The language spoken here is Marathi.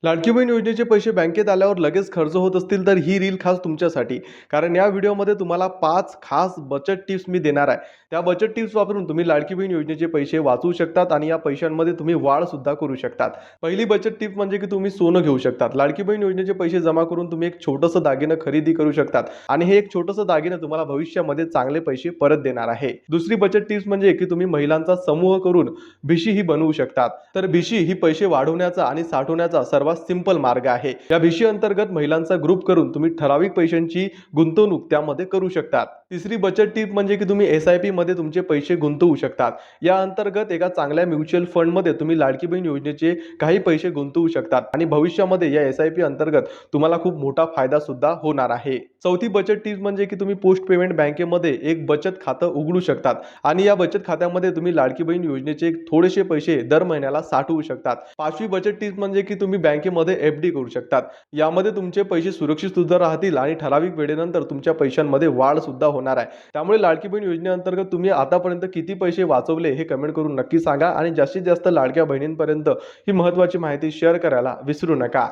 लाडकी बहीण योजनेचे पैसे बँकेत आल्यावर लगेच खर्च होत असतील तर ही रील खास तुमच्यासाठी. कारण या व्हिडिओमध्ये तुम्हाला 5 खास बचत टिप्स मी देणार आहे. त्या बचत टिप्स वापरून तुम्ही लाडकी बहीण योजनेचे पैसे वाचवू शकतात आणि या पैशांमध्ये तुम्ही वाढ सुद्धा करू शकतात. पहिली बचत टिप म्हणजे की तुम्ही सोनं घेऊ शकतात. लाडकी बहीण योजनेचे पैसे जमा करून तुम्ही एक छोटंसं दागिनं खरेदी करू शकतात आणि हे एक छोटंसं दागिनं तुम्हाला भविष्यामध्ये चांगले पैसे परत देणार आहे. दुसरी बचत टिप्स म्हणजे की तुम्ही महिलांचा समूह करून भिशी ही बनवू शकतात. तर भिशी ही पैसे वाढवण्याचा आणि साठवण्याचा सर्वात सिंपल मार्ग आहे. या भिशी अंतर्गत महिलांचा ग्रुप करून तुम्ही ठराविक पैशांची गुंतवणूक त्यामध्ये करू शकतात. तिसरी बचत टीप म्हणजे की तुम्ही SIP मध्ये तुमचे पैसे गुंतवू शकतात. या अंतर्गत एका चांगल्या म्युच्युअल फंड मध्ये तुम्ही लाडकी बहीण योजनेचे काही पैसे गुंतवू शकतात आणि भविष्यामध्ये या SIP अंतर्गत तुम्हाला खूप मोठा फायदा सुद्धा होणार आहे. चौथी बचत टीप म्हणजे की तुम्ही पोस्ट पेमेंट बँकेमध्ये एक बचत खातं उघडू शकतात आणि या बचत खात्यामध्ये तुम्ही लाडकी बहीण योजनेचे थोडेसे पैसे दर महिन्याला साठवू शकतात. पाचवी बचत टीप म्हणजे की तुम्ही बँकेमध्ये FD करू शकतात. यामध्ये तुमचे पैसे सुरक्षित सुद्धा राहतील आणि ठराविक वेळेनंतर तुमच्या पैशांमध्ये वाढ सुद्धा होणार आहे. त्यामुळे लाडकी बहीण योजनेअंतर्गत तुम्ही आतापर्यंत किती पैसे वाचवले हे कमेंट करून नक्की सांगा आणि जास्तीत जास्त लाडक्या बहिणींपर्यंत ही महत्त्वाची माहिती शेअर करायला विसरू नका.